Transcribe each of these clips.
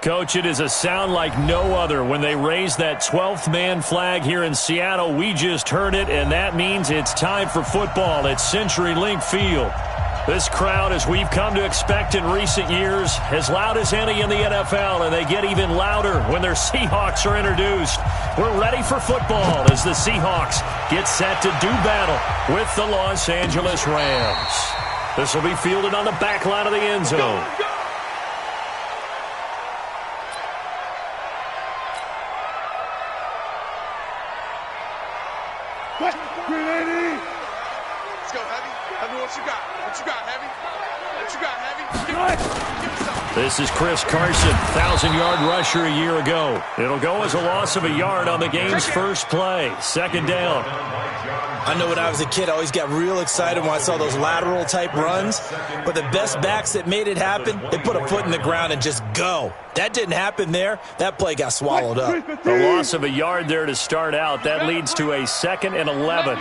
Coach, it is a sound like no other when they raise that 12th man flag here in Seattle. We just heard it, and that means it's time for football at CenturyLink Field. This crowd, as we've come to expect in recent years, as loud as any in the NFL, and they get even louder when their Seahawks are introduced. We're ready for football as the Seahawks get set to do battle with the Los Angeles Rams. This will be fielded on the back line of the end zone. Let's go, Heavy. Heavy, what you got? What you got, Heavy? What you got, Heavy? Give me some. This is Chris Carson, 1,000-yard rusher a year ago. It'll go as a loss of a yard on the game's first play. Second down. I know when I was a kid, I always got real excited when I saw those lateral-type runs. But the best backs that made it happen, they put a foot in the ground and just go. That didn't happen there. That play got swallowed up. A loss of a yard there to start out. That leads to a 2nd and 11.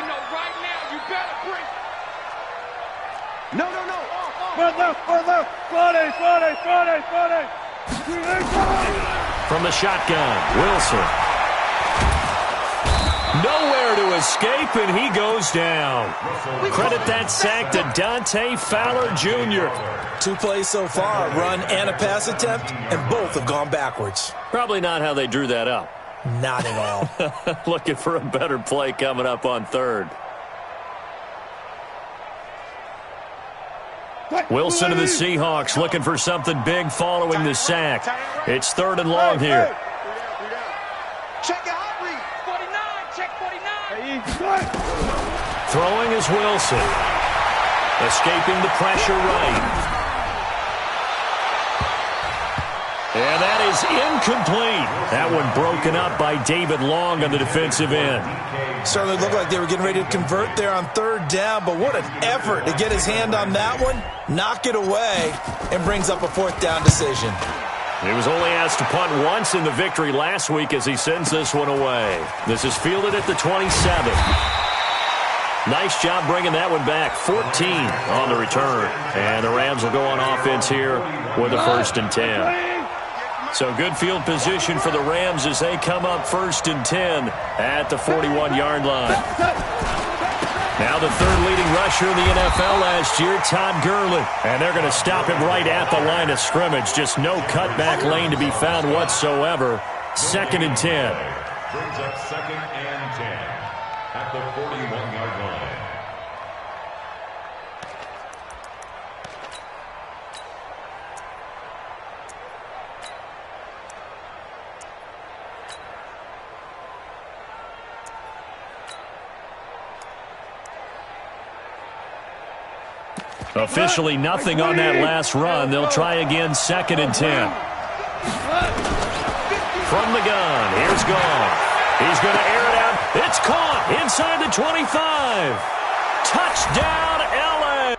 No. From the shotgun, Wilson. Nowhere to escape, and he goes down. Credit that sack to Dante Fowler Jr. 2 plays so far, a run and a pass attempt, and both have gone backwards. Probably not how they drew that up. Not at all. Looking for a better play coming up on third. Wilson and the Seahawks looking for something big following the sack. It's 3rd and long here. Check your hot read. 49. Check 49. Throwing is Wilson. Escaping the pressure right. And that is incomplete. That one broken up by David Long on the defensive end. Certainly looked like they were getting ready to convert there on 3rd down, but what an effort to get his hand on that one, knock it away, and brings up a 4th down decision. He was only asked to punt once in the victory last week as he sends this one away. This is fielded at the 27. Nice job bringing that one back. 14 on the return. And the Rams will go on offense here with a 1st and 10. So good field position for the Rams as they come up 1st and 10 at the 41-yard line. Now the 3rd leading rusher in the NFL last year, Todd Gurley. And they're going to stop him right at the line of scrimmage. Just no cutback lane to be found whatsoever. 2nd and 10. Brings up 2nd and 10 at the 41-yard line. Officially nothing on that last run. They'll try again, 2nd and 10. From the gun, here's Goff. He's going to air it out. It's caught inside the 25. Touchdown, LA.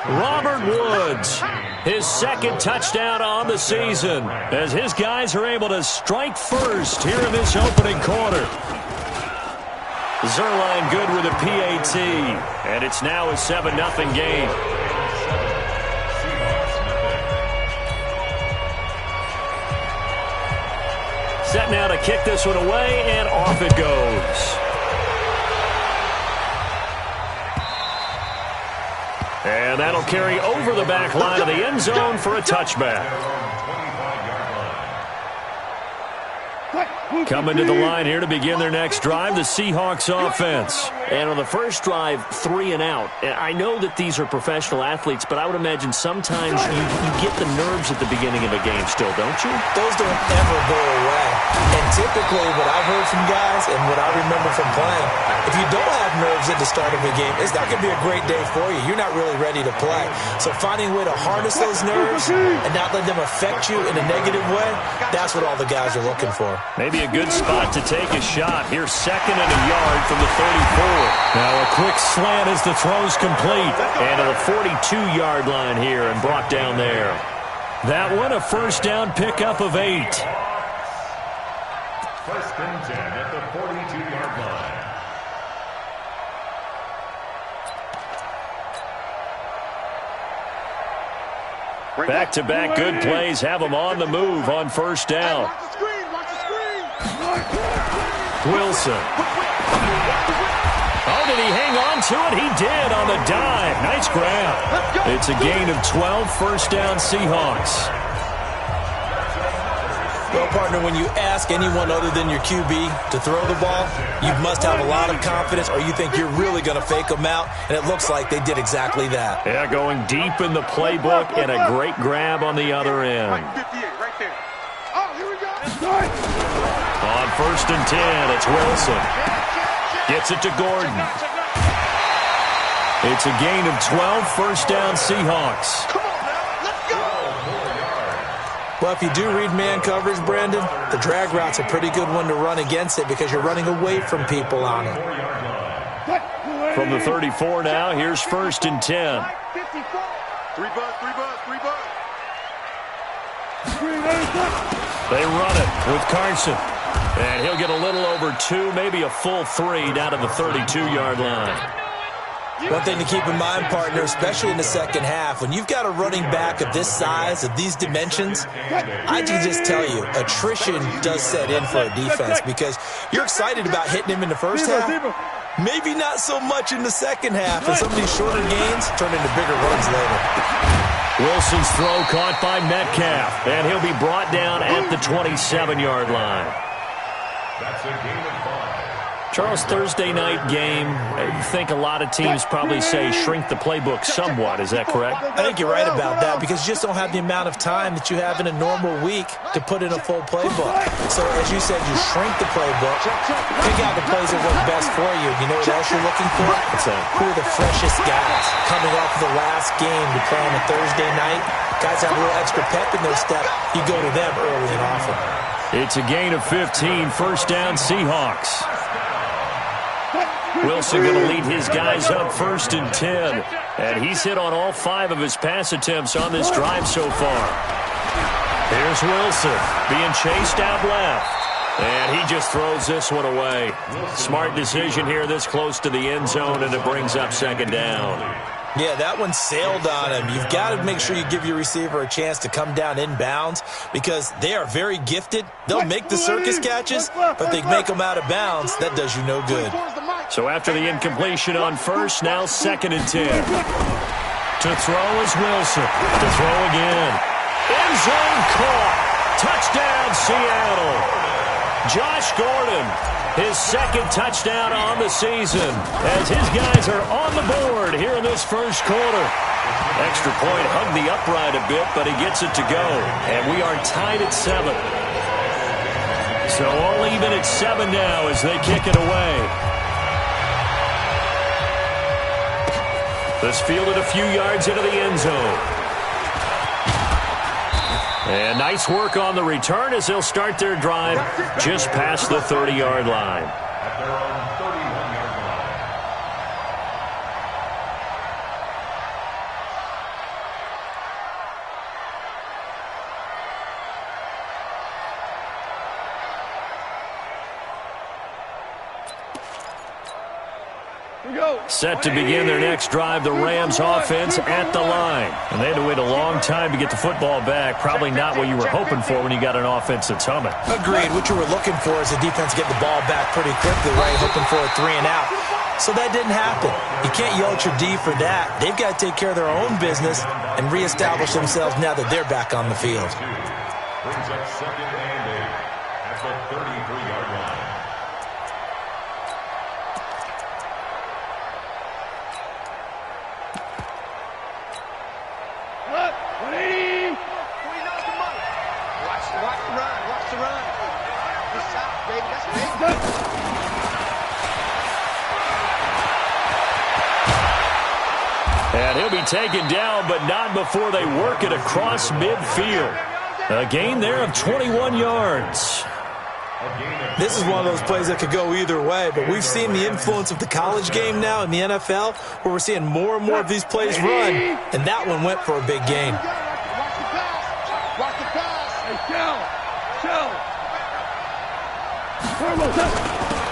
Robert Woods, his second touchdown on the season, as his guys are able to strike first here in this opening quarter. Zuerlein good with a PAT, and it's now a 7-0 game. Set now to kick this one away, and off it goes. And that'll carry over the back line of the end zone for a touchback. Coming to the line here to begin their next drive, the Seahawks offense. And on the first drive, 3 and out. I know that these are professional athletes, but I would imagine sometimes you get the nerves at the beginning of a game still, don't you? Those don't ever go away. And typically what I've heard from guys and what I remember from playing, if you don't have nerves at the start of a game, it's not going to be a great day for you. You're not really ready to play. So finding a way to harness those nerves and not let them affect you in a negative way, that's what all the guys are looking for. Maybe a good spot to take a shot. Here's 2nd and a yard from the 34. Now a quick slant as the throw's complete. And to the 42-yard line here and brought down there. That one a first down pickup of 8. 1st and 10 at the 42-yard line. Back-to-back good plays have them on the move on first down. Wilson. Oh, did he hang on to it? He did on the dive. Nice grab. It's a gain of 12, first down Seahawks. Well, partner, when you ask anyone other than your QB to throw the ball, you must have a lot of confidence or you think you're really going to fake them out, and it looks like they did exactly that. Yeah, going deep in the playbook and a great grab on the other end. On 1st and 10, it's Wilson. Gets it to Gordon. It's a gain of 12, first down Seahawks. Well, if you do read man coverage, Brandon, the drag route's a pretty good one to run against it because you're running away from people on it. From the 34 now, here's 1st and 10. 3 buzz. They run it with Carson. And he'll get a little over 2, maybe a full 3 down to the 32-yard line. One thing to keep in mind, partner, especially in the second half, when you've got a running back of this size, of these dimensions, I can just tell you, attrition does set in for a defense because you're excited about hitting him in the first half. Maybe not so much in the second half, and some of these shorter gains turn into bigger runs later. Wilson's throw caught by Metcalf, and he'll be brought down at the 27-yard line. That's a gain of 5. Charles, Thursday night game, I think a lot of teams probably say shrink the playbook somewhat. Is that correct? I think you're right about that because you just don't have the amount of time that you have in a normal week to put in a full playbook. So, as you said, you shrink the playbook, pick out the plays that work best for you. You know what else you're looking for? What's that? Who are the freshest guys coming off of the last game to play on a Thursday night? Guys have a little extra pep in their step. You go to them early and often. It's a gain of 15, first down Seahawks. Wilson going to lead his guys up 1st and 10. And he's hit on all 5 of his pass attempts on this drive so far. Here's Wilson being chased out left. And he just throws this one away. Smart decision here this close to the end zone, and it brings up 2nd down. Yeah, that one sailed on him. You've got to make sure you give your receiver a chance to come down inbounds because they are very gifted. They'll make the circus catches, but they make them out of bounds. That does you no good. So after the incompletion on first, now 2nd and 10. To throw is Wilson. To throw again. End zone caught. Touchdown, Seattle. Josh Gordon, his 2nd touchdown on the season as his guys are on the board here in this first quarter. Extra point hugged the upright a bit, but he gets it to go. And we are tied at 7. So all even at 7 now as they kick it away. This fielded a few yards into the end zone. And nice work on the return as they'll start their drive just past the 30-yard line. At their own 31-yard Set to begin their next drive, the Rams offense at the line. And they had to wait a long time to get the football back. Probably not what you were hoping for when you got an offense that's humming. Agreed. What you were looking for is the defense get the ball back pretty quickly, right? Hoping for a 3 and out. So that didn't happen. You can't yell at your D for that. They've got to take care of their own business and reestablish themselves now that they're back on the field. Brings up 2nd and 8 at the 33-yard line. Watch the run. This out, baby. That's big. And he'll be taken down, but not before they work it across midfield. A gain there of 21 yards. This is one of those plays that could go either way, but we've seen the influence of the college game now in the NFL, where we're seeing more and more of these plays run, and that one went for a big gain. Watch the pass.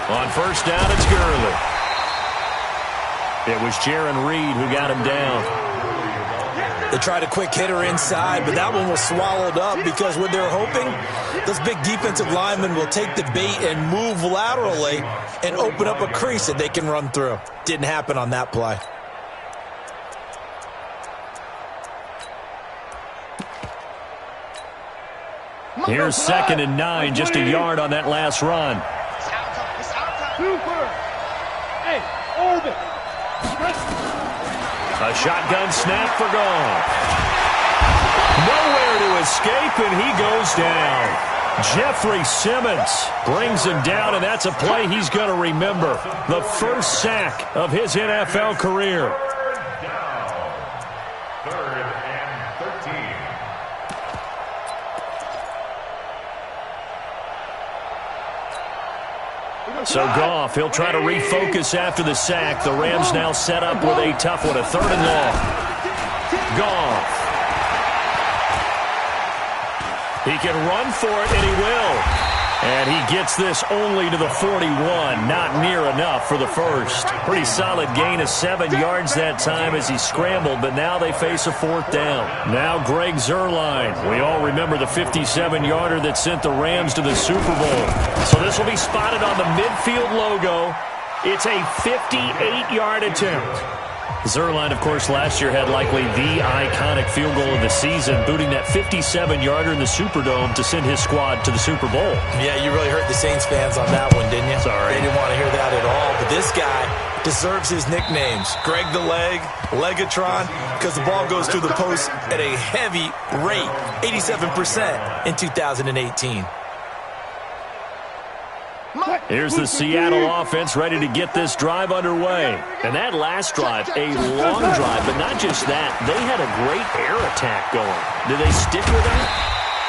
On first down, it's Gurley. It was Jaron Reed who got him down. They tried a quick hitter inside, but that one was swallowed up because what they're hoping, those big defensive linemen will take the bait and move laterally and open up a crease that they can run through. Didn't happen on that play. Here's 2nd and 9, just a yard on that last run. A shotgun snap for Goff. Nowhere to escape, and he goes down. Jeffrey Simmons brings him down, and that's a play he's going to remember. The first sack of his NFL career. So Goff, he'll try to refocus after the sack. The Rams now set up with a tough one, a 3rd and long. Goff. He can run for it, and he will. And he gets this only to the 41. Not near enough for the first. Pretty solid gain of 7 yards that time as he scrambled, but now they face a 4th down. Now Greg Zuerlein. We all remember the 57-yarder that sent the Rams to the Super Bowl. So this will be spotted on the midfield logo. It's a 58-yard attempt. Zuerlein, of course, last year had likely the iconic field goal of the season, booting that 57-yarder in the Superdome to send his squad to the Super Bowl. Yeah, you really hurt the Saints fans on that one, didn't you? Sorry. They didn't want to hear that at all. But this guy deserves his nicknames. Greg the Leg, Legatron, because the ball goes through the post at a heavy rate, 87% in 2018. Here's the Seattle offense ready to get this drive underway. And that last drive, a long drive, but not just that. They had a great air attack going. Did they stick with that?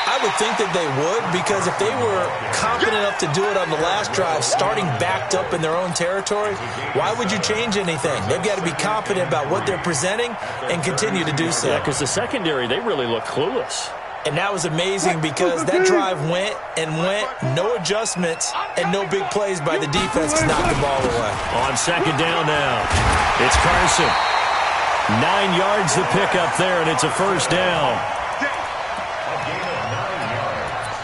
I would think that they would, because if they were confident enough to do it on the last drive, starting backed up in their own territory, why would you change anything? They've got to be confident about what they're presenting and continue to do so. Yeah, because the secondary, they really look clueless. And that was amazing because that drive went and went, no adjustments, and no big plays by the defense to knock the ball away. On 2nd down now, it's Carson. 9 yards to pick up there, and it's a 1st down. A gain of 9 yards.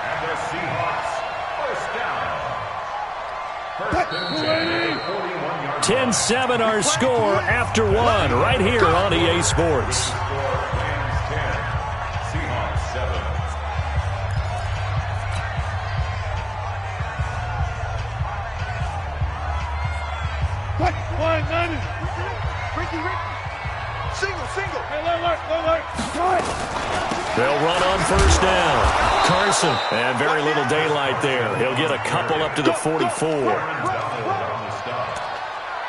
And the Seahawks, 1st down. 1st and 10, 41 yards. 10-7 our score after 1 right here on EA Sports. Single. They'll run on 1st down. Carson, and very little daylight there. He'll get a couple up to the 44.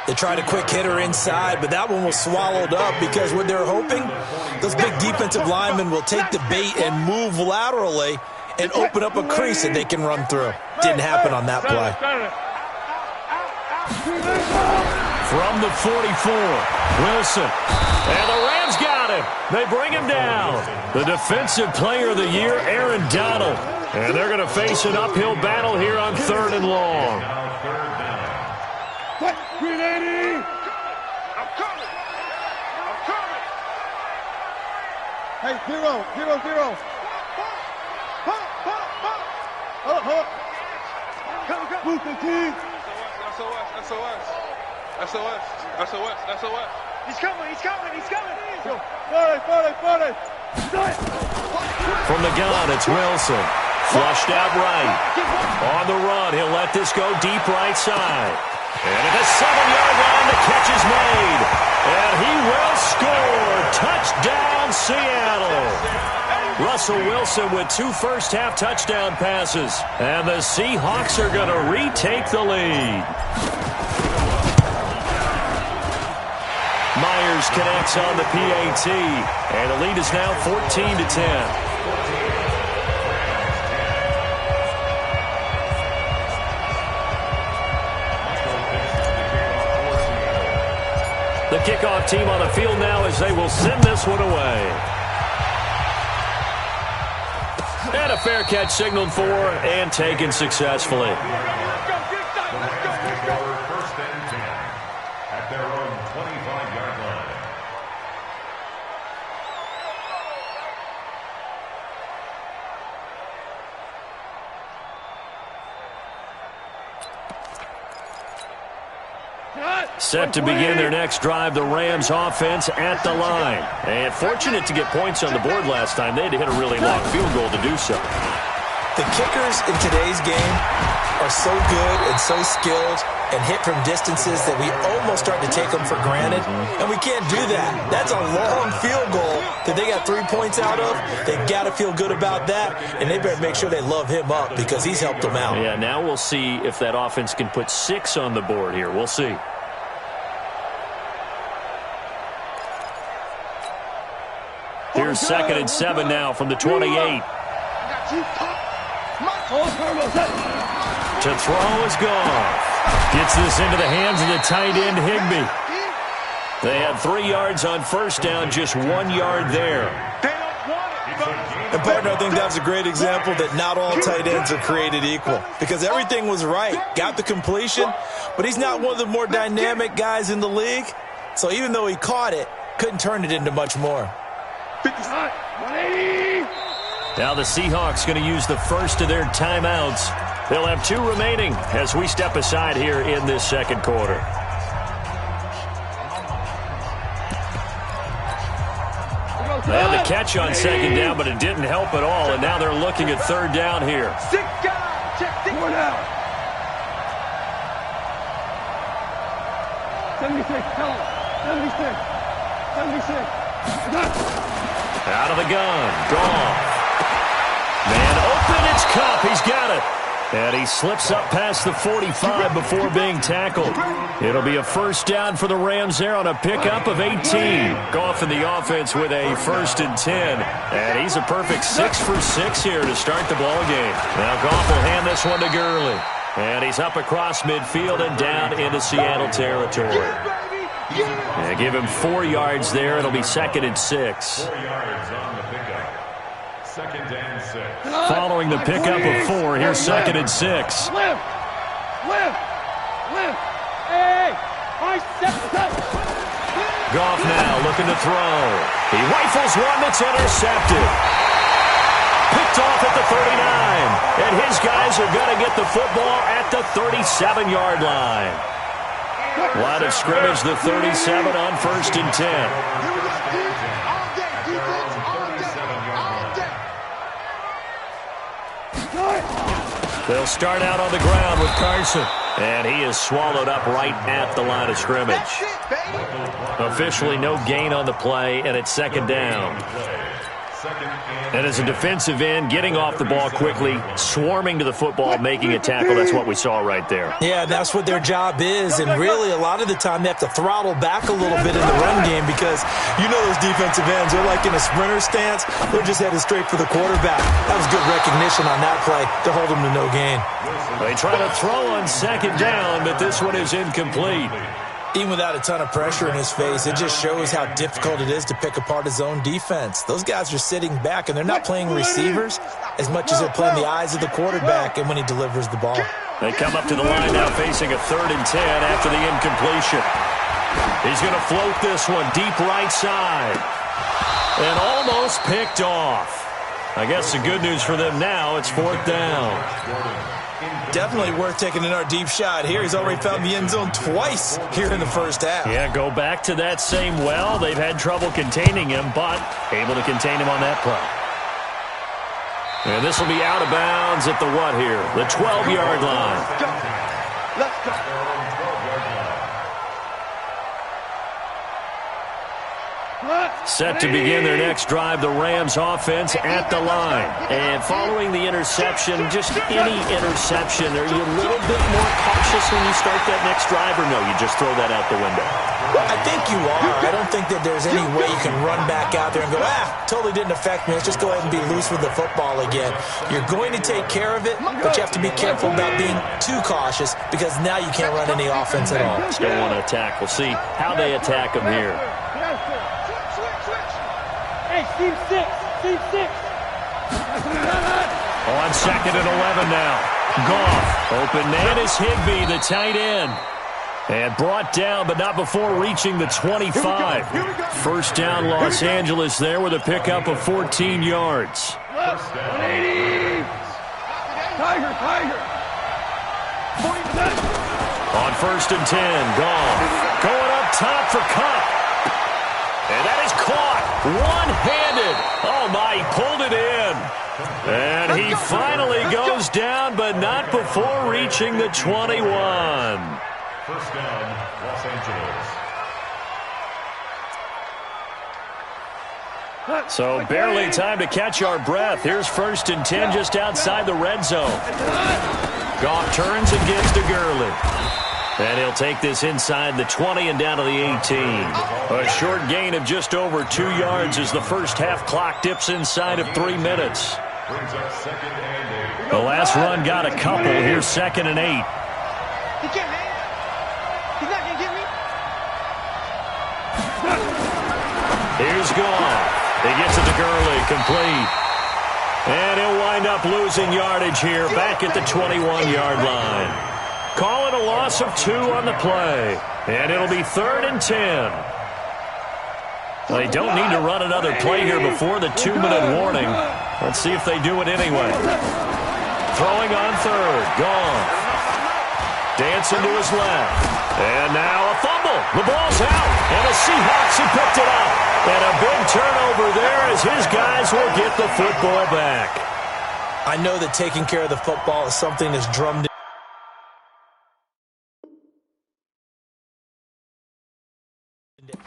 They tried a quick hitter inside, but that one was swallowed up because what they're hoping, those big defensive linemen will take the bait and move laterally and open up a crease that they can run through. Didn't happen on that play. From the 44, Wilson. And the Rams got him. They bring him down. The Defensive Player of the Year, Aaron Donald. And they're going to face an uphill battle here on 3rd and long. Hey, 0, 0, 0. Hold up. Come. Move the team. SOS. He's coming. Forward. From the gun, it's Wilson. Flushed out right. On the run, he'll let this go deep right side. And at the 7-yard line, the catch is made. And he will score. Touchdown, Seattle. Russell Wilson with 2 first-half touchdown passes. And the Seahawks are going to retake the lead. Myers connects on the PAT. And the lead is now 14-10. The kickoff team on the field now as they will send this one away. And a fair catch signaled for and taken successfully. First and 10 at their own 25-yard line. Set to begin their next drive, the Rams offense at the line. And fortunate to get points on the board last time. They had to hit a really long field goal to do so. The kickers in today's game are so good and so skilled and hit from distances that we almost start to take them for granted. And we can't do that. That's a long field goal that they got 3 points out of. They've got to feel good about that, and they better make sure they love him up because he's helped them out. Yeah, now we'll see if that offense can put 6 on the board here. We'll see. Here's 2nd and 7 now from the 28. To throw is Goff. Gets this into the hands of the tight end, Higbee. They had 3 yards on first down, just 1 yard there. And, partner, I think that's a great example that not all tight ends are created equal because everything was right. Got the completion, but he's not one of the more dynamic guys in the league. So even though he caught it, couldn't turn it into much more. Now the Seahawks going to use the first of their timeouts. They'll have 2 remaining as we step aside here in this second quarter. They had the catch on 2nd down, but it didn't help at all, and now they're looking at 3rd down here. 76. Out of the gun. Goff. Man open, it's Kupp. He's got it. And he slips up past the 45 before being tackled. It'll be a first down for the Rams there on a pickup of 18. Goff in the offense with a 1st and 10. And he's a perfect 6 for 6 here to start the ball game. Now Goff will hand this one to Gurley. And he's up across midfield and down into Seattle territory. Yeah, give him 4 yards there. It'll be 2nd and 6. 4 yards on the pickup. 2nd and 6. Following the pickup of 4, here's 2nd and 6. Live. Hey. Goff now looking to throw. He rifles one that's intercepted. Picked off at the 39. And his guys are going to get the football at the 37-yard line. Line of scrimmage, the 37 on 1st and 10. They'll start out on the ground with Carson. And he is swallowed up right at the line of scrimmage. Officially no gain on the play, and it's 2nd down. And as a defensive end, getting off the ball quickly, swarming to the football, making a tackle, that's what we saw right there. Yeah, that's what their job is, and really a lot of the time they have to throttle back a little bit in the run game because you know those defensive ends, they're like in a sprinter stance, they're just headed straight for the quarterback. That was good recognition on that play to hold them to no gain. They try to throw on 2nd down, but this one is incomplete. Even without a ton of pressure in his face, it just shows how difficult it is to pick apart his own defense. Those guys are sitting back, and they're not playing receivers as much as they're playing the eyes of the quarterback and when he delivers the ball. They come up to the line now facing a 3rd and 10 after the incompletion. He's going to float this one deep right side. And almost picked off. I guess the good news for them now, it's 4th down. Definitely worth taking another deep shot here. He's already found the end zone twice here in the first half. Yeah, go back to that same well. They've had trouble containing him, but able to contain him on that play. And this will be out of bounds at the what here? The 12-yard line. Let's go. Set to begin their next drive, the Rams offense at the line. And following the interception, just any interception, are you a little bit more cautious when you start that next drive, or no, you just throw that out the window? I think you are. I don't think that there's any way you can run back out there and go, totally didn't affect me. Let's just go ahead and be loose with the football again. You're going to take care of it, but you have to be careful about being too cautious because now you can't run any offense at all. Still want to attack. We'll see how they attack them here. Hey, Steve 6. On 2nd and 11 now. Goff. Open man is Higbee, the tight end. And brought down, but not before reaching the 25. First down, Los Angeles there with a pickup of 14 yards. 180. Tiger. On 1st and 10, Goff. Going up top for Kupp. And that is caught. One-handed. Oh, my, he pulled it in. And he finally goes down, but not before reaching the 21. First down, Los Angeles. So barely time to catch our breath. Here's 1st and 10 just outside the red zone. Goff turns and gives to Gurley. And he'll take this inside the 20 and down to the 18. A short gain of just over 2 yards as the first half clock dips inside of 3 minutes. Brings up 2nd and 8. The last run got a couple. Here's 2nd and 8. He can't hang. He's not going to get me. Here's Goff. He gets it to Gurley, complete. And he'll wind up losing yardage here back at the 21-yard line. Call it a loss of 2 on the play. And it'll be 3rd and 10. They don't need to run another play here before the 2-minute warning. Let's see if they do it anyway. Throwing on 3rd. Goff. Dancing to his left. And now a fumble. The ball's out. And the Seahawks have picked it up. And a big turnover there as his guys will get the football back. I know that taking care of the football is something that's drummed into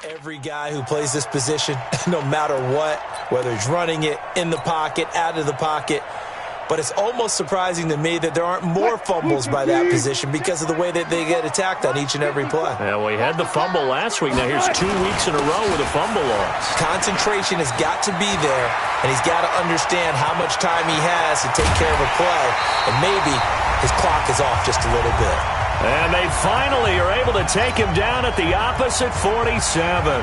every guy who plays this position, no matter what, whether he's running it, in the pocket, out of the pocket. But it's almost surprising to me that there aren't more fumbles by that position because of the way that they get attacked on each and every play. Yeah, we had the fumble last week. Now here's 2 weeks in a row with a fumble loss. Concentration has got to be there, and he's got to understand how much time he has to take care of a play, and maybe his clock is off just a little bit. And they finally are able to take him down at the opposite 47.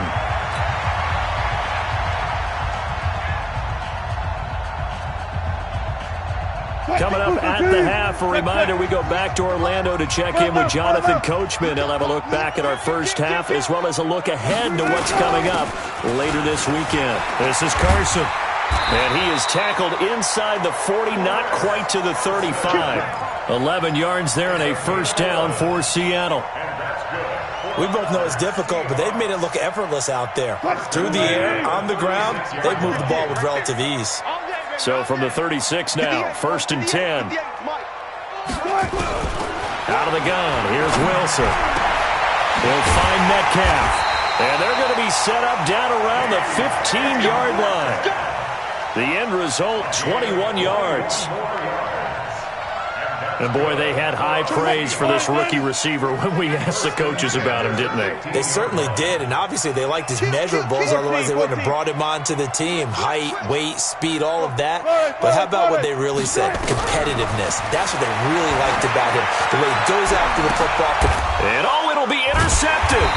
Coming up at the half, a reminder, we go back to Orlando to check in with Jonathan Coachman. He'll have a look back at our first half as well as a look ahead to what's coming up later this weekend. This is Carson. And he is tackled inside the 40, not quite to the 35. 11 yards there and a first down for Seattle. We both know it's difficult, but they've made it look effortless out there. Through the air, on the ground, they've moved the ball with relative ease. So from the 36 now, 1st and 10. Out of the gun, here's Wilson. He'll find Metcalf. And they're going to be set up down around the 15-yard line. The end result, 21 yards. And, boy, they had high praise for this rookie receiver when we asked the coaches about him, didn't they? They certainly did, and obviously they liked his measurables. Otherwise, they wouldn't have brought him onto the team. Height, weight, speed, all of that. But how about what they really said? Competitiveness. That's what they really liked about him. The way he goes after the football. And, it'll be intercepted.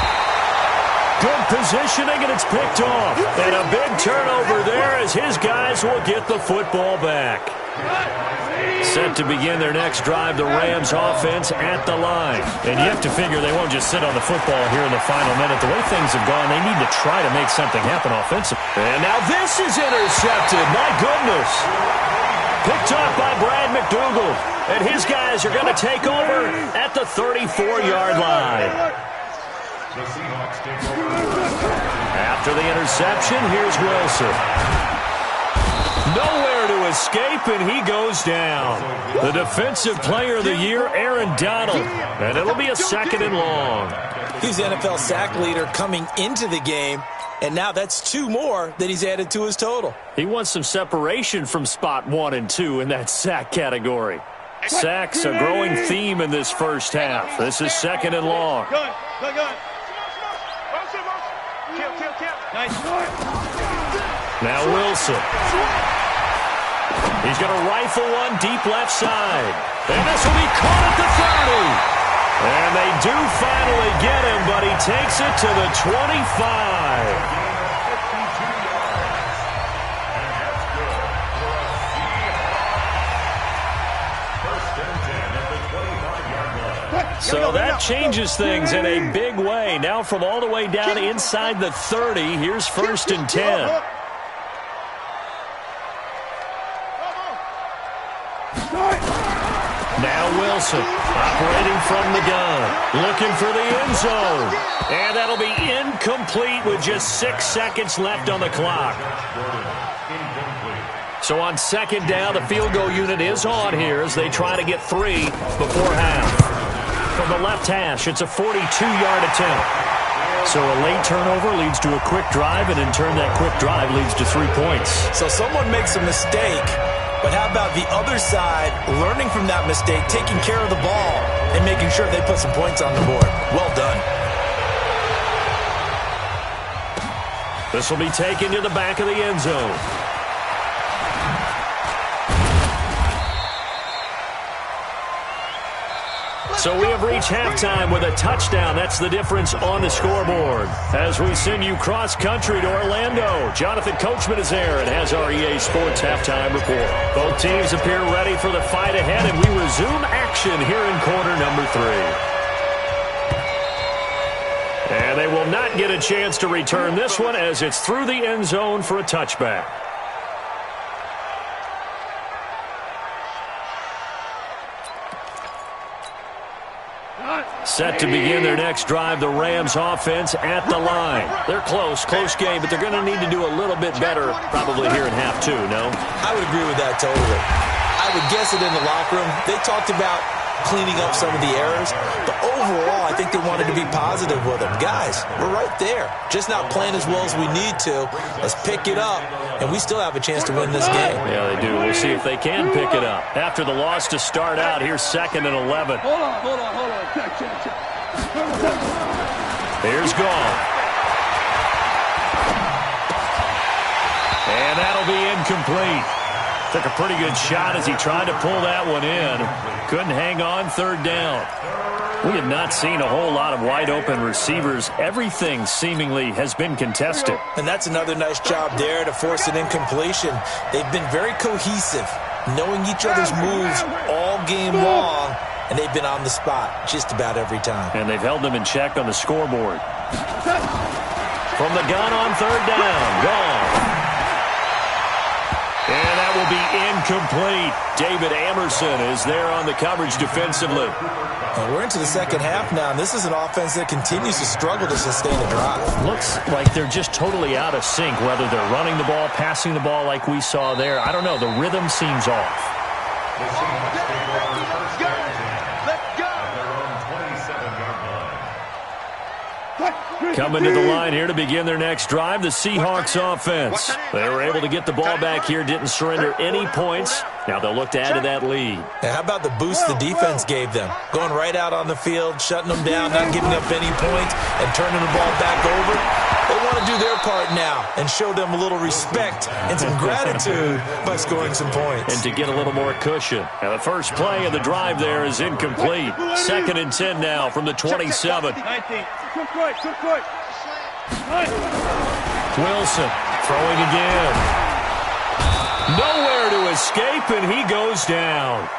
Good positioning, and it's picked off. And a big turnover there as his guys will get the football back. Set to begin their next drive, the Rams offense at the line. And you have to figure they won't just sit on the football here in the final minute. The way things have gone, they need to try to make something happen offensively. And now this is intercepted. My goodness. Picked off by Brad McDougald. And his guys are going to take over at the 34-yard line. After the interception, here's Wilson. Nowhere to escape, and he goes down. The defensive player of the year, Aaron Donald. And it'll be a 2nd and long. He's the NFL sack leader coming into the game, and now that's 2 more that he's added to his total. He wants some separation from spot 1 and 2 in that sack category. Sacks, a growing theme in this first half. This is 2nd and long. Good. Nice. Now Wilson. He's going to rifle one deep left side. And this will be caught at the 30. And they do finally get him, but he takes it to the 25. So that changes things in a big way. Now from all the way down inside the 30, here's 1st and 10. Now Wilson, operating from the gun, looking for the end zone. And that'll be incomplete with just 6 seconds left on the clock. So on 2nd down, the field goal unit is on here as they try to get 3 before half. From the left hash, it's a 42-yard attempt. So a late turnover leads to a quick drive, and in turn that quick drive leads to 3 points. So someone makes a mistake, but how about the other side learning from that mistake, taking care of the ball, and making sure they put some points on the board? Well done. This will be taken to the back of the end zone. So we have reached halftime with a touchdown. That's the difference on the scoreboard. As we send you cross-country to Orlando, Jonathan Coachman is there and has our EA Sports halftime report. Both teams appear ready for the fight ahead, and we resume action here in quarter number 3. And they will not get a chance to return this one as it's through the end zone for a touchback. Set to begin their next drive, the Rams offense at the line. They're close game, but they're going to need to do a little bit better probably here in half 2, no? I would agree with that totally. I would guess it in the locker room. They talked about cleaning up some of the errors, but overall, I think they wanted to be positive with them. Guys, we're right there. Just not playing as well as we need to. Let's pick it up, and we still have a chance to win this game. Yeah, they do. We'll see if they can pick it up. After the loss to start out, here's 2nd and 11. Hold on. Check. Here's Gall. And that'll be incomplete. Took a pretty good shot as he tried to pull that one in. Couldn't hang on 3rd down. We have not seen a whole lot of wide-open receivers. Everything seemingly has been contested. And that's another nice job there to force an incompletion. They've been very cohesive, knowing each other's moves all game long, and they've been on the spot just about every time. And they've held them in check on the scoreboard. From the gun on 3rd down, Gall. And that will be incomplete. David Amerson is there on the coverage defensively. Well, we're into the 2nd half now, and this is an offense that continues to struggle to sustain a drive. Looks like they're just totally out of sync, whether they're running the ball, passing the ball like we saw there. I don't know. The rhythm seems off. Coming to the line here to begin their next drive, the Seahawks offense. They were able to get the ball back here, didn't surrender any points. Now they'll look to add to that lead. Now, how about the boost the defense gave them? Going right out on the field, shutting them down, not giving up any points, and turning the ball back over. They want to do their part now and show them a little respect and some gratitude by scoring some points. And to get a little more cushion. Now the first play of the drive there is incomplete. 2nd and 10 now from the 27. 19. Good quick. Wilson throwing again. Nowhere to escape, and he goes down.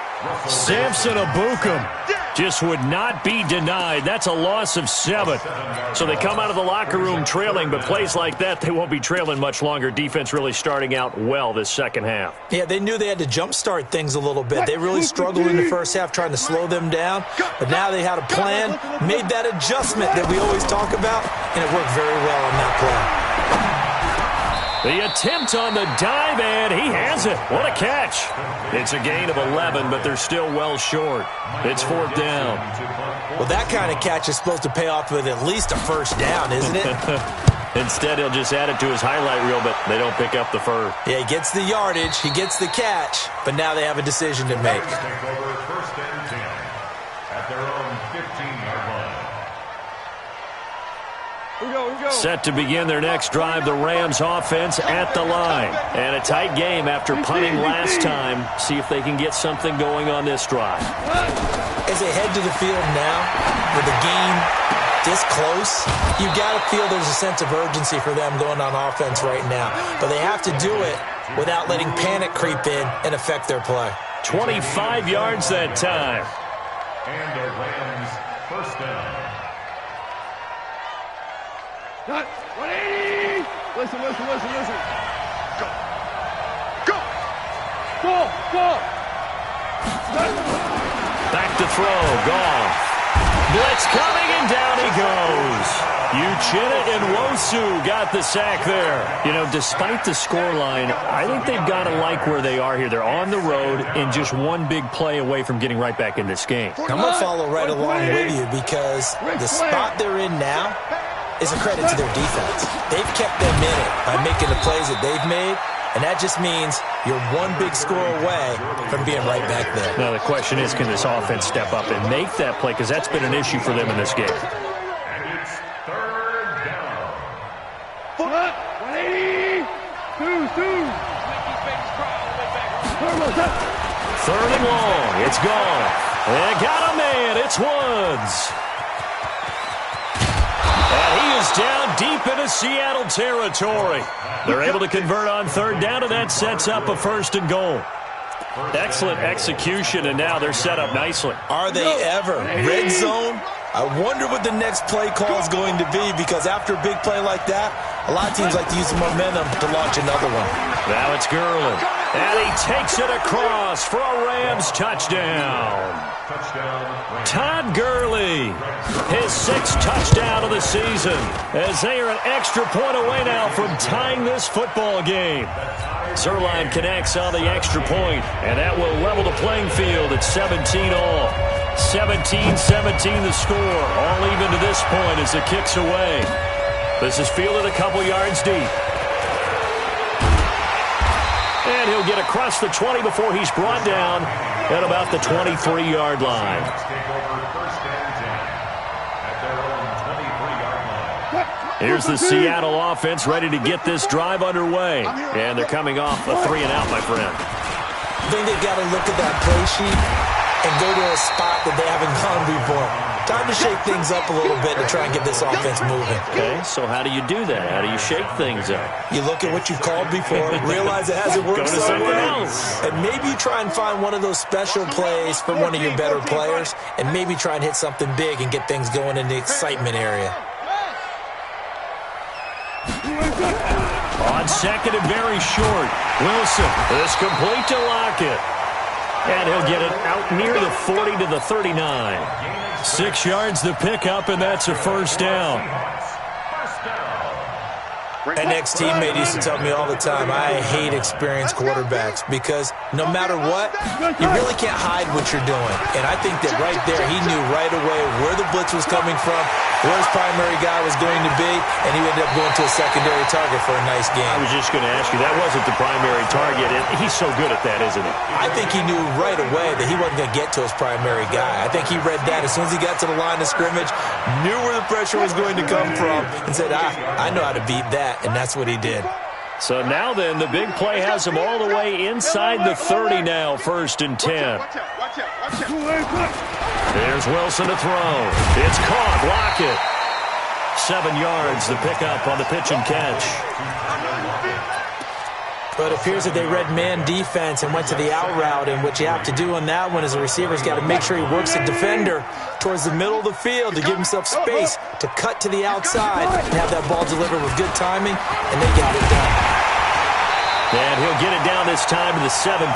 Samson Ebukam just would not be denied. That's a loss of 7. So they come out of the locker room trailing, but plays like that, they won't be trailing much longer. Defense really starting out well this second half. Yeah, they knew they had to jumpstart things a little bit. They really struggled in the first half trying to slow them down, but now they had a plan, made that adjustment that we always talk about, and it worked very well on that play. The attempt on the dive, and he has it. What a catch. It's a gain of 11, but they're still well short. It's 4th down. Well, that kind of catch is supposed to pay off with at least a first down, isn't it? Instead, he'll just add it to his highlight reel, but they don't pick up the first. Yeah, he gets the yardage, he gets the catch, but now they have a decision to make. Take over 1st and 10 at their own 15-yard line. Set to begin their next drive, the Rams offense at the line. And a tight game after punting last time. See if they can get something going on this drive. As they head to the field now, with the game this close, you've got to feel there's a sense of urgency for them going on offense right now. But they have to do it without letting panic creep in and affect their play. 25 yards that time. And the Rams 1st down. Not 180. Listen. Go. Back to throw. Goff. Blitz coming, and down he goes. Uchenna Nwosu got the sack there. You know, despite the scoreline, I think they've got to like where they are here. They're on the road and just one big play away from getting right back in this game. I'm going to follow right along with you because the spot they're in now is a credit to their defense. They've kept them in it by making the plays that they've made, and that just means you're one big score away from being right back there. Now, the question is, can this offense step up and make that play? Because that's been an issue for them in this game. And it's 3rd down. 180. 3rd and long. It's gone. They got a man. It's Woods. And he is down deep into Seattle territory. They're able to convert on 3rd down, and that sets up a 1st and goal. Excellent execution, and now they're set up nicely. Are they ever? Red zone? I wonder what the next play call is going to be, because after a big play like that, a lot of teams like to use the momentum to launch another one. Now it's Gurley. And he takes it across for a Rams touchdown. Todd Gurley, his 6th touchdown of the season, as they are an extra point away now from tying this football game. Zuerlein connects on the extra point, and that will level the playing field at 17 all. 17-17 the score, all even to this point as it kicks away. This is fielded a couple yards deep. And he'll get across the 20 before he's brought down at about the 23-yard line. Here's the Seattle offense ready to get this drive underway. And they're coming off a 3-and-out, my friend. I think they've got to look at that play sheet and go to a spot that they haven't gone before. Time to shake things up a little bit to try and get this offense moving. Okay, so how do you do that? How do you shake things up? You look at what you called before, realize it hasn't worked so well, and maybe you try and find one of those special plays from one of your better players, and maybe try and hit something big and get things going in the excitement area. On 2nd and very short, Wilson is complete to Lockett. And he'll get it out near the 40 to the 39. 6 yards the pickup, and that's a 1st down. An ex-teammate used to tell me all the time, I hate experienced quarterbacks because no matter what, you really can't hide what you're doing. And I think that right there, he knew right away where the blitz was coming from, where his primary guy was going to be, and he ended up going to a secondary target for a nice game. I was just going to ask you, that wasn't the primary target, and he's so good at that, isn't he? I think he knew right away that he wasn't going to get to his primary guy. I think he read that as soon as he got to the line of scrimmage, knew where the pressure was going to come from, and said, I know how to beat that, and that's what he did. So now then, the big play has him all the way inside the 30 now, 1st and 10. There's Wilson to throw. It's caught. Lockett 7 yards, the pickup on the pitch and catch. But it appears that they read man defense and went to the out route, and what you have to do on that one is the receiver's got to make sure he works the defender towards the middle of the field to give himself space to cut to the outside and have that ball delivered with good timing, and they got it done. And he'll get it down this time to the 17.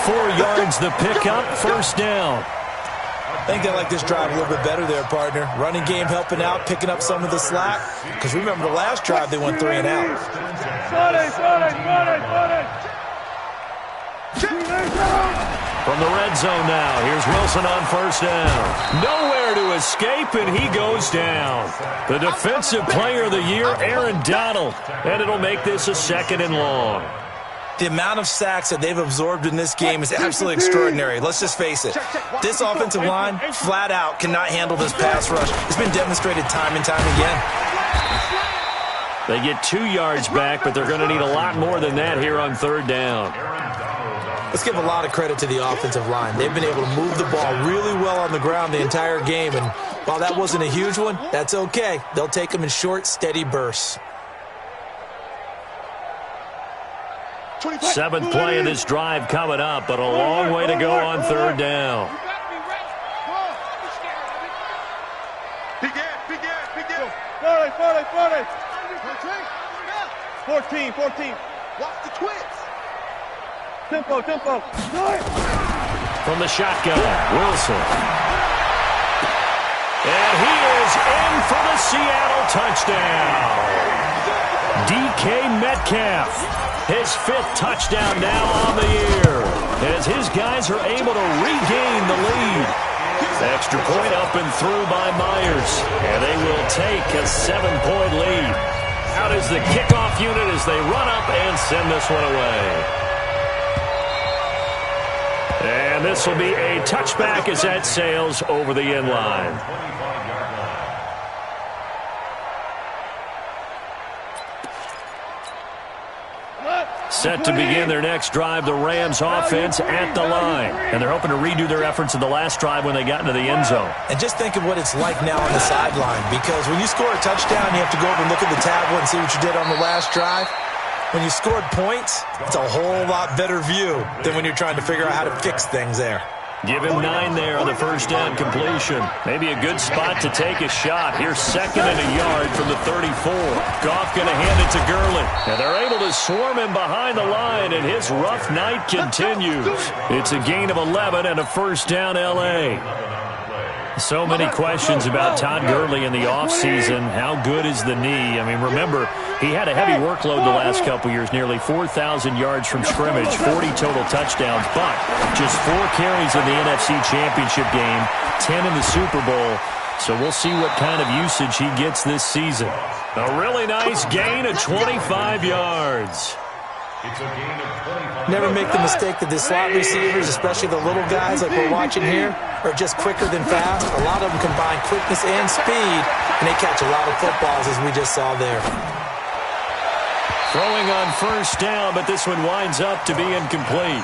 4 yards the pickup, first down. I think they like this drive a little bit better there, partner. Running game helping out, picking up some of the slack. Because remember the last drive, they went 3 and out. From the red zone now, here's Wilson on first down. Nowhere to escape, and he goes down. The defensive player of the year, Aaron Donald. And it'll make this a 2nd and long. The amount of sacks that they've absorbed in this game is absolutely extraordinary. Let's just face it. This offensive line, flat out, cannot handle this pass rush. It's been demonstrated time and time again. They get 2 yards back, but they're going to need a lot more than that here on 3rd down. Let's give a lot of credit to the offensive line. They've been able to move the ball really well on the ground the entire game, and while that wasn't a huge one, that's okay. They'll take them in short, steady bursts. 7th play of this drive coming up, but a long way to go on 3rd down. Begin. 14. Watch the twins. Tempo. From the shotgun, Wilson. And he is in for the Seattle touchdown. DK Metcalf, his 5th touchdown now on the year, as his guys are able to regain the lead. Extra point up and through by Myers, and they will take a 7-point lead. Out is the kickoff unit as they run up and send this one away. And this will be a touchback as that sails over the end line. Set to begin their next drive, the Rams offense at the line. And they're hoping to redo their efforts in the last drive when they got into the end zone. And just think of what it's like now on the sideline, because when you score a touchdown, you have to go over and look at the tablet and see what you did on the last drive. When you scored points, it's a whole lot better view than when you're trying to figure out how to fix things there. Give him 9 there on the first down completion. Maybe a good spot to take a shot. Here's 2nd and a yard from the 34. Goff going to hand it to Gurley. And they're able to swarm him behind the line, and his rough night continues. It's a gain of 11 and a first down L.A. So many questions about Todd Gurley in the offseason. How good is the knee? I mean, remember, he had a heavy workload the last couple years, nearly 4,000 yards from scrimmage, 40 total touchdowns, but just 4 carries in the NFC Championship game, 10 in the Super Bowl. So we'll see what kind of usage he gets this season. A really nice gain of 25 yards. Never make the mistake that the slot receivers, especially the little guys like we're watching here, are just quicker than fast. A lot of them combine quickness and speed, and they catch a lot of footballs, as we just saw there. Throwing on first down, but this one winds up to be incomplete.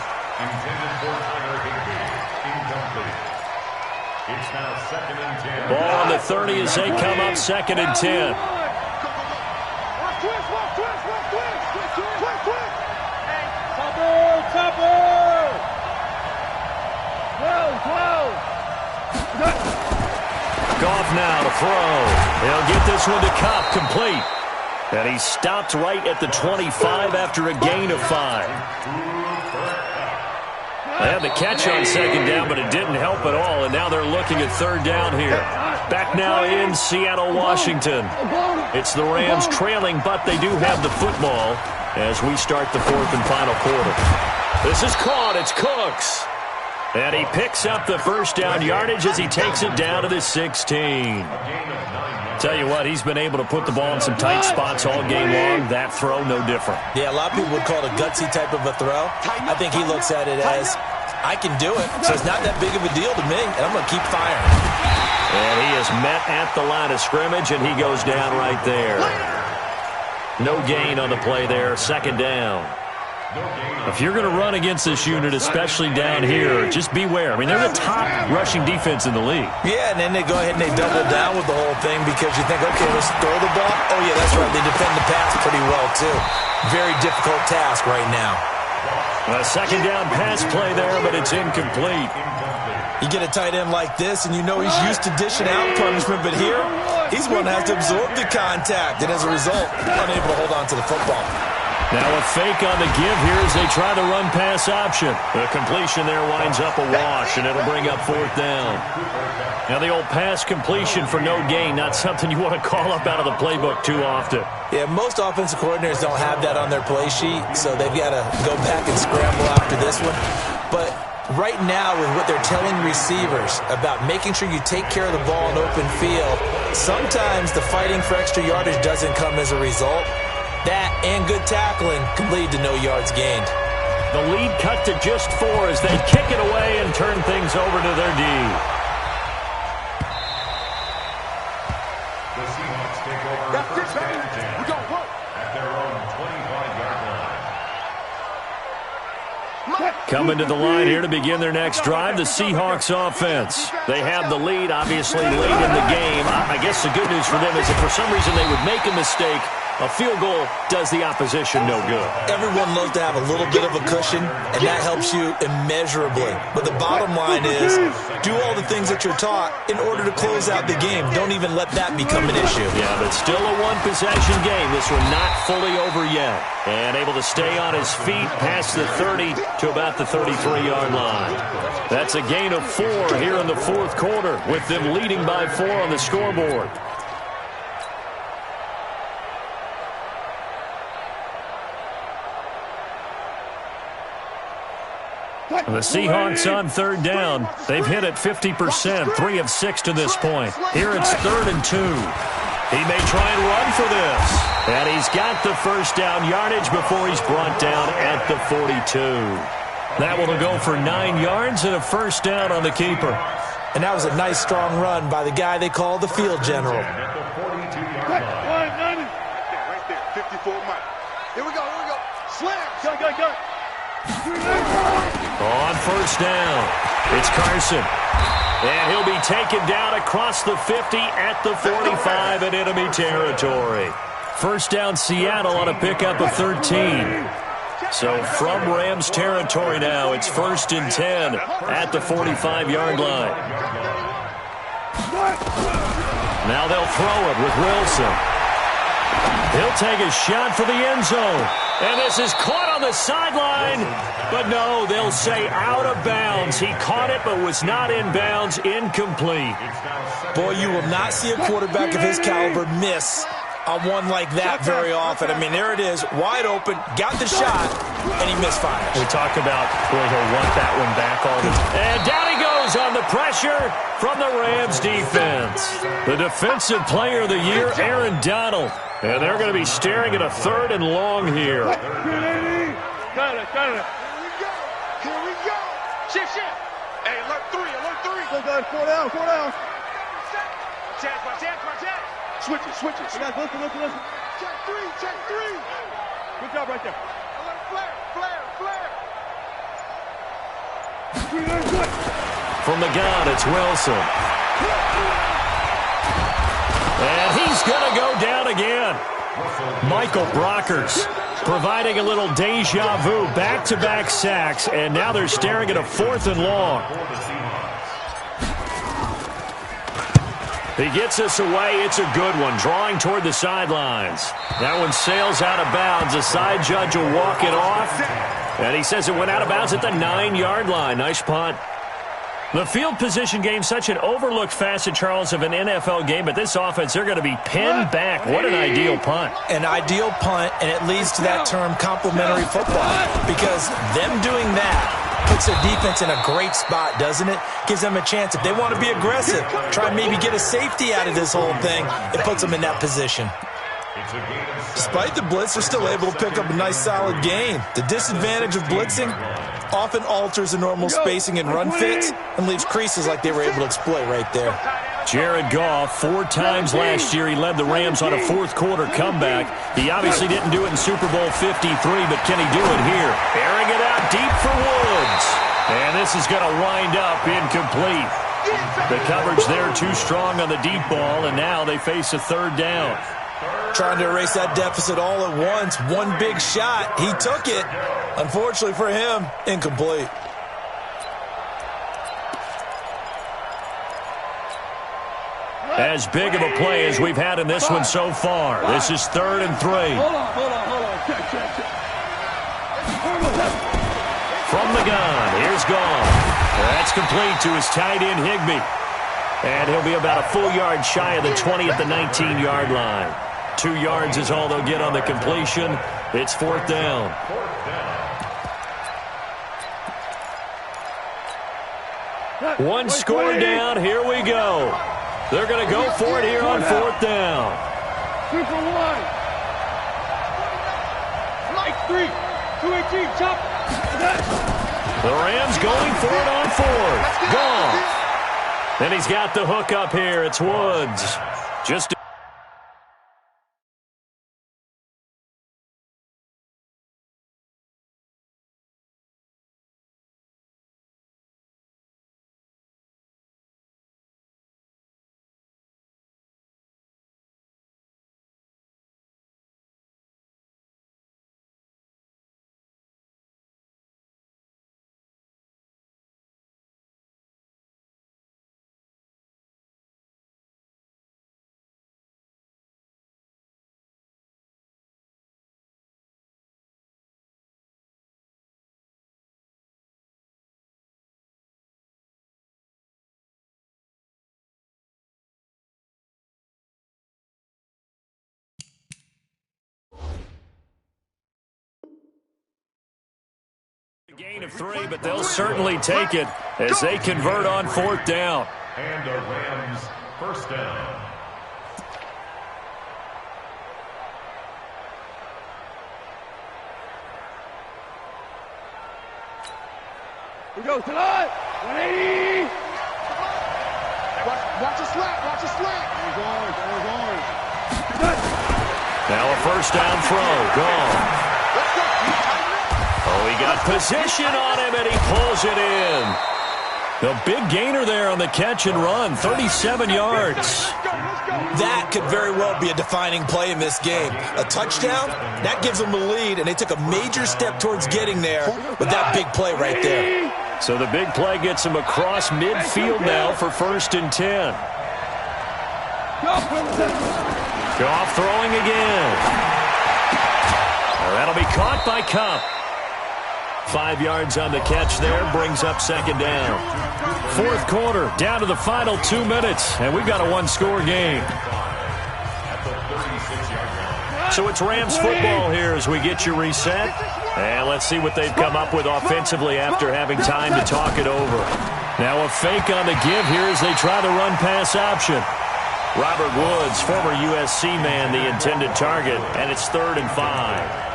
Ball on the 30 as they come up, 2nd and 10. Goff now to throw. He'll get this one to Kupp, complete. And he stopped right at the 25 after a gain of 5. They had the catch on 2nd down, but it didn't help at all, and now they're looking at 3rd down here. Back now in Seattle, Washington. It's the Rams trailing, but they do have the football as we start the 4th and final quarter. This is caught. It's Cooks. And he picks up the first down yardage as he takes it down to the 16. Tell you what, he's been able to put the ball in some tight spots all game long. That throw, no different. Yeah, a lot of people would call it a gutsy type of a throw. I think he looks at it as, I can do it, so it's not that big of a deal to me, and I'm going to keep firing. And he is met at the line of scrimmage, and he goes down right there. No gain on the play there, 2nd down. If you're going to run against this unit, especially down here, just beware. I mean, they're the top rushing defense in the league. Yeah, and then they go ahead and they double down with the whole thing because you think, okay, let's throw the ball. Oh, yeah, that's right. They defend the pass pretty well, too. Very difficult task right now. A second down pass play there, but it's incomplete. You get a tight end like this, and you know he's used to dishing out punishment, but here, he's one that has to absorb the contact, and as a result, unable to hold on to the football. Now a fake on the give here as they try the run-pass option. The completion there winds up a wash, and it'll bring up fourth down. Now the old pass completion for no gain, not something you want to call up out of the playbook too often. Yeah, most offensive coordinators don't have that on their play sheet, so they've got to go back and scramble after this one. But right now, with what they're telling receivers about making sure you take care of the ball in open field, sometimes the fighting for extra yardage doesn't come as a result. That and good tackling can lead to no yards gained. The lead cut to just 4 as they kick it away and turn things over to their D. The Seahawks take over first and 10 at their own 25-yard line. Coming to the line here to begin their next drive, the Seahawks offense. They have the lead, obviously, late in the game. I guess the good news for them is if for some reason they would make a mistake, a field goal does the opposition no good. Everyone loves to have a little bit of a cushion, and that helps you immeasurably. But the bottom line is, do all the things that you're taught in order to close out the game. Don't even let that become an issue. Yeah, but still a one-possession game. This one not fully over yet. And able to stay on his feet past the 30 to about the 33-yard line. That's a gain of 4 here in the fourth quarter, with them leading by 4 on the scoreboard. The Seahawks on third down. They've hit it 50%, 3 of 6 to this point. Here it's 3rd and 2. He may try and run for this. And he's got the first down yardage before he's brought down at the 42. That one will go for 9 yards and a first down on the keeper. And that was a nice, strong run by the guy they call the field general. At the 42-yard line. Right there, 54 Mike. Here we go, here we go. Slam. Go. On first down, it's Carson. And he'll be taken down across the 50 at the 45 in enemy territory. First down, Seattle on a pickup of 13. So from Rams territory now, it's 1st and 10 at the 45-yard line. Now they'll throw it with Wilson. He'll take a shot for the end zone. And this is caught on the sideline. But no, they'll say out of bounds. He caught it but was not in bounds. Incomplete. Boy, you will not see a quarterback of his caliber miss on one like that very often. I mean, there it is, wide open, got the shot, and he misfires. We talk about where he'll want that one back all the time. And down he goes on the pressure from the Rams defense. The defensive player of the year, Aaron Donald. And they're going to be staring at a 3rd and long here. Got it. Here we go. Shift. Hey, alert 3. Go, 4 down. Check. Switches. Listen. Check 3. Good job right there. Alert flare. From the gun, it's Wilson. And he's going to go down again. Michael Brockers providing a little deja vu, back-to-back sacks, and now they're staring at a 4th and long. He gets us away. It's a good one, drawing toward the sidelines. That one sails out of bounds. The side judge will walk it off, and he says it went out of bounds at the 9-yard line. Nice punt. The field position game, such an overlooked facet, Charles, of an NFL game, but this offense, they're going to be pinned back. What an ideal punt. An ideal punt, and it leads to that term complementary football, because them doing that puts their defense in a great spot, doesn't it? Gives them a chance. If they want to be aggressive, try and maybe get a safety out of this whole thing, it puts them in that position. Despite the blitz, they're still able to pick up a nice, solid gain. The disadvantage of blitzing often alters the normal spacing and run fits and leaves creases like they were able to exploit right there. Jared Goff, 4 times last year, he led the Rams on a fourth-quarter comeback. He obviously didn't do it in Super Bowl 53, but can he do it here? Airing it this is going to wind up incomplete. The coverage there too strong on the deep ball, and now they face a third down. Trying to erase that deficit all at once. One big shot. He took it. Unfortunately for him, incomplete. As big of a play as we've had in this one so far. This is 3rd and 3. Hold on. Check. From the gun, here's Gone. That's complete to his tight end, Higbee. And he'll be about a full yard shy of the 20 at the 19-yard line. 2 yards is all they'll get on the completion. It's 4th down. One score down. Here we go. They're going to go for it here on 4th down. 3 for 1. Like 3. 218. Chop. The Rams going for it on 4th. Gone. And he's got the hook up here. It's Woods. Just a gain of 3, but they'll certainly take it as they convert on 4th down. And the Rams, 1st down. We go tonight. 180. Watch a slant. Watch a slant. Now a 1st down throw. Gone. Let's go. Oh, he got position on him, and he pulls it in. The big gainer there on the catch and run, 37 yards. That could very well be a defining play in this game. A touchdown, that gives them the lead, and they took a major step towards getting there with that big play right there. So the big play gets him across midfield now for 1st and 10. Goff throwing again. That'll be caught by Kupp. 5 yards on the catch there, brings up 2nd down. 4th quarter, down to the final 2 minutes, and we've got a 1-score game. So it's Rams football here as we get you reset. And let's see what they've come up with offensively after having time to talk it over. Now a fake on the give here as they try the run-pass option. Robert Woods, former USC man, the intended target, and it's 3rd and 5.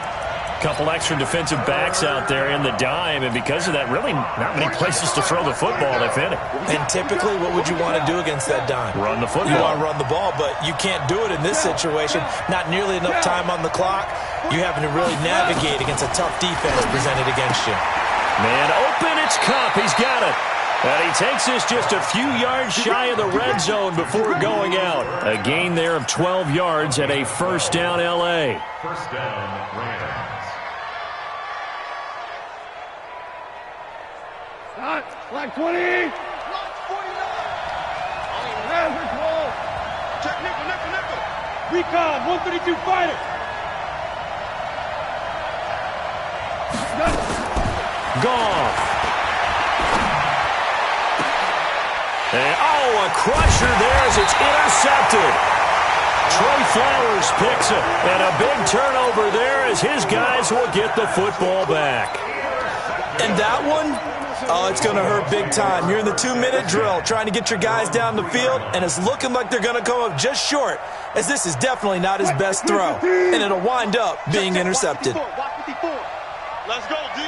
Couple extra defensive backs out there in the dime, and because of that, really not many places to throw the football, if any. And typically, what would you want to do against that dime? Run the football. You want to run the ball, but you can't do it in this situation. Not nearly enough time on the clock. You having to really navigate against a tough defense presented against you. Man open, it's Kupp. He's got it. And he takes this just a few yards shy of the red zone before going out. A gain there of 12 yards and a 1st down L.A. 1st down, Rams. Like 20. Like 49. Check nickel. Recon, 132 fighter. Gone. And, a crusher there as it's intercepted. Trey Flowers picks it. And a big turnover there as his guys will get the football back. And that one, it's going to hurt big time. You're in the 2-minute drill trying to get your guys down the field, and it's looking like they're going to come up just short, as this is definitely not his best throw, and it'll wind up being intercepted. Let's go, D.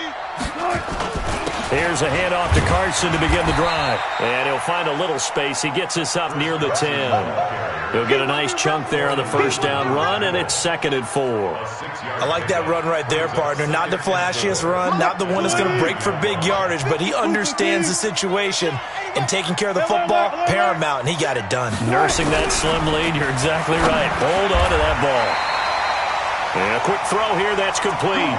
Here's a handoff to Carson to begin the drive. And he'll find a little space. He gets this up near the 10. He'll get a nice chunk there on the first down run, and it's 2nd and 4. I like that run right there, partner. Not the flashiest run, not the one that's going to break for big yardage, but he understands the situation, and taking care of the football, paramount, and he got it done. Nursing that slim lead, you're exactly right. Hold on to that ball. And a quick throw here, that's complete.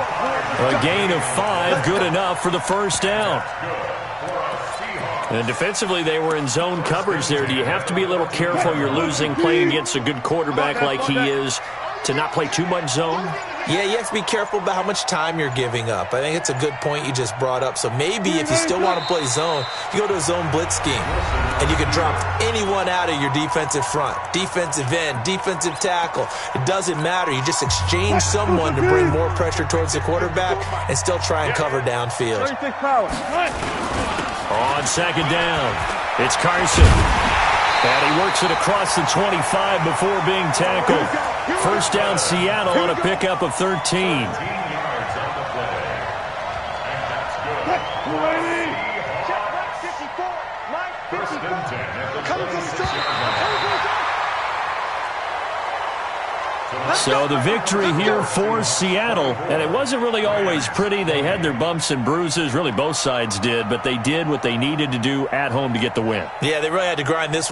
A gain of 5, good enough for the first down. And defensively, they were in zone coverage there. Do you have to be a little careful? You're losing playing against a good quarterback like he is to not play too much zone? Yeah, you have to be careful about how much time you're giving up. I think it's a good point you just brought up. So maybe if you still want to play zone, you go to a zone blitz scheme, and you can drop anyone out of your defensive front, defensive end, defensive tackle. It doesn't matter. You just exchange someone to bring more pressure towards the quarterback and still try and cover downfield. On 2nd down, it's Carson. And he works it across the 25 before being tackled. First down, Seattle on a pickup of 13. So the victory here for Seattle, and it wasn't really always pretty. They had their bumps and bruises, really both sides did, but they did what they needed to do at home to get the win. Yeah, they really had to grind this